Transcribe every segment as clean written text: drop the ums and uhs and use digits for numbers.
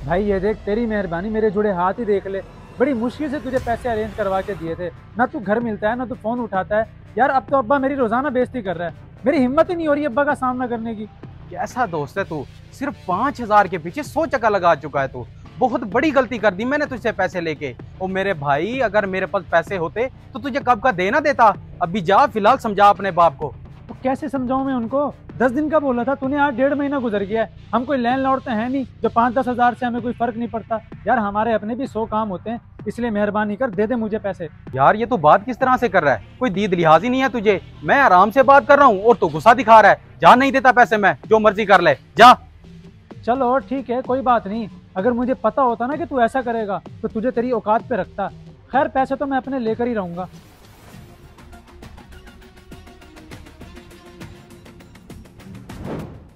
भाई ये देख, तेरी मेहरबानी, मेरे जुड़े हाथ ही देख ले। बड़ी मुश्किल से तुझे पैसे अरेंज करवा के दिए थे। ना तू घर मिलता है, ना तू फोन उठाता है। यार अब तो अब्बा मेरी रोजाना बेइज्जती कर रहा है। मेरी हिम्मत ही नहीं हो रही अब्बा का सामना करने की। कैसा दोस्त है तू। सिर्फ 5,000 के पीछे 100 चक्का लगा चुका है तू। बहुत बड़ी गलती कर दी मैंने तुझसे पैसे लेके। ओ मेरे भाई, अगर मेरे पास पैसे होते तो तुझे कब का देना देता। अभी जा, फिलहाल समझा अपने बाप को। तो कैसे समझाऊं मैं उनको? 10 दिन का बोला था तूने, आज 1.5 महीना गुजर गया है। हम कोई लैंडलॉर्ड तो है नहीं जो 5-10 हजार से हमें कोई फर्क नहीं पड़ता। यार हमारे अपने भी 100 काम होते हैं, इसलिए मेहरबानी कर दे दे मुझे पैसे। यार ये तो बात किस तरह से कर रहा है? कोई दीद लिहाज ही नहीं है तुझे। मैं आराम से बात कर रहा हूँ और तू गुस्सा दिखा रहा है। जा, नहीं देता पैसे मैं, जो मर्जी कर ले, जा। चलो ठीक है, कोई बात नहीं। अगर मुझे पता होता ना कि तू ऐसा करेगा तो तुझे तेरी औकात पे रखता। खैर पैसे तो मैं अपने लेकर ही रहूंगा।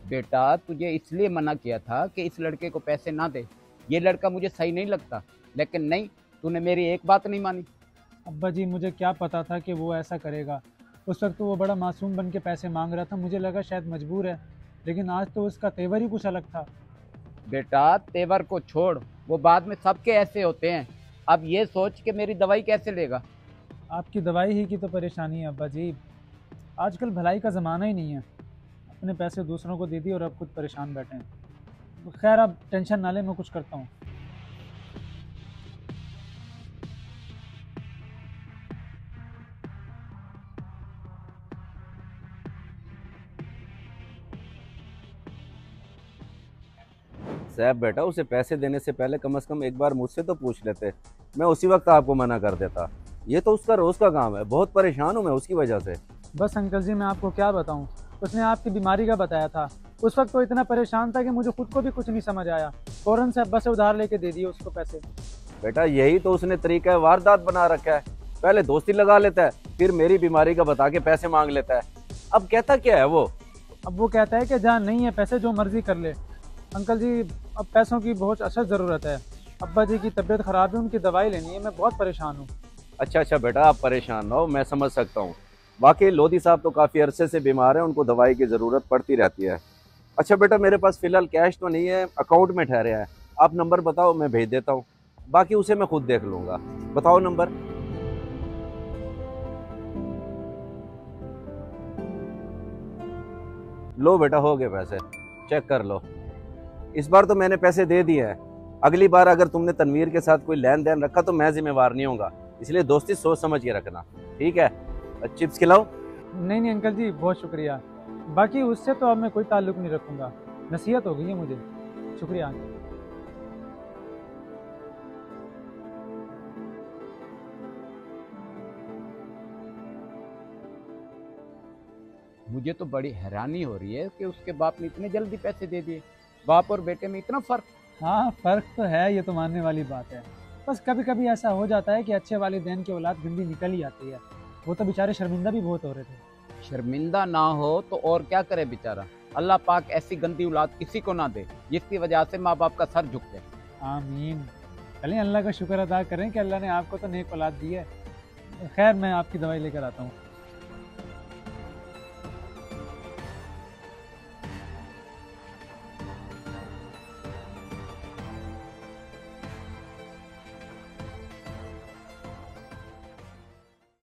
बेटा तुझे इसलिए मना किया था कि इस लड़के को पैसे ना दे, ये लड़का मुझे सही नहीं लगता, लेकिन नहीं, तूने मेरी एक बात नहीं मानी। अब्बा जी मुझे क्या पता था कि वो ऐसा करेगा। उस वक्त तो वो बड़ा मासूम बन के पैसे मांग रहा था, मुझे लगा शायद मजबूर है। लेकिन आज तो उसका तेवर ही कुछ अलग था। बेटा तेवर को छोड़, वो बाद में सबके ऐसे होते हैं। अब ये सोच के मेरी दवाई कैसे लेगा। आपकी दवाई ही की तो परेशानी है अब्बा जी। आजकल भलाई का ज़माना ही नहीं है। अपने पैसे दूसरों को दे दिए और अब खुद परेशान बैठे हैं। खैर आप टेंशन ना लें, मैं कुछ करता हूँ। साहब बेटा, उसे पैसे देने से पहले कम से कम एक बार मुझसे तो पूछ लेते। मैं उसी वक्त आपको मना कर देता। ये तो उसका रोज का काम है। बहुत परेशान हूँ मैं उसकी वजह से। बस अंकल जी मैं आपको क्या बताऊँ, उसने आपकी बीमारी का बताया था। उस वक्त तो इतना परेशान था कि मुझे खुद को भी कुछ नहीं समझ आया। फ़ौरन से अब्बा से उधार लेके दे दिए उसको पैसे। बेटा यही तो उसने तरीका है, वारदात बना रखा है। पहले दोस्ती लगा लेता है, फिर मेरी बीमारी का बता के पैसे मांग लेता है। अब कहता क्या है वो? अब वो कहता है कि जहाँ नहीं है पैसे, जो मर्जी कर ले। अंकल जी अब पैसों की बहुत अशद ज़रूरत है। अब्बा जी की तबीयत ख़राब है, उनकी दवाई लेनी है, मैं बहुत परेशान हूँ। अच्छा अच्छा बेटा, आप परेशान ना हो, मैं समझ सकता हूँ। वाकई लोधी साहब तो काफ़ी अरसे से बीमार हैं, उनको दवाई की ज़रूरत पड़ती रहती है। अच्छा बेटा, मेरे पास फ़िलहाल कैश तो नहीं है, अकाउंट में ठहरे हैं। आप नंबर बताओ, मैं भेज देता हूँ। बाकी उसे मैं खुद देख लूँगा। बताओ नंबर। लो बेटा, हो गए पैसे, चेक कर लो। इस बार तो मैंने पैसे दे दिए हैं। अगली बार अगर तुमने तनवीर के साथ कोई लेन देन रखा तो मैं जिम्मेवार नहीं होगा। इसलिए दोस्ती सोच समझ के रखना, ठीक है? चिप्स खिलाओ। नहीं नहीं अंकल जी, बहुत शुक्रिया। बाकी उससे तो अब मैं कोई ताल्लुक़ नहीं रखूँगा। नसीहत हो गई है मुझे। शुक्रिया अंकल। मुझे तो बड़ी हैरानी हो रही है कि उसके बाप ने इतने जल्दी पैसे दे दिए। बाप और बेटे में इतना फर्क। हाँ फ़र्क तो है, ये तो मानने वाली बात है। बस कभी कभी ऐसा हो जाता है कि अच्छे वालिदैन की औलाद गंदी निकल ही आती है। वो तो बेचारे शर्मिंदा भी बहुत हो रहे थे। शर्मिंदा ना हो तो और क्या करे बेचारा। अल्लाह पाक ऐसी गंदी औलाद किसी को ना दे जिसकी वजह से माँ बाप का सर झुक जाए। आमीन। चलिए अल्लाह का शुक्र अदा करें कि अल्लाह ने आपको तो नेक औलाद दी है। खैर मैं आपकी दवाई लेकर आता हूँ।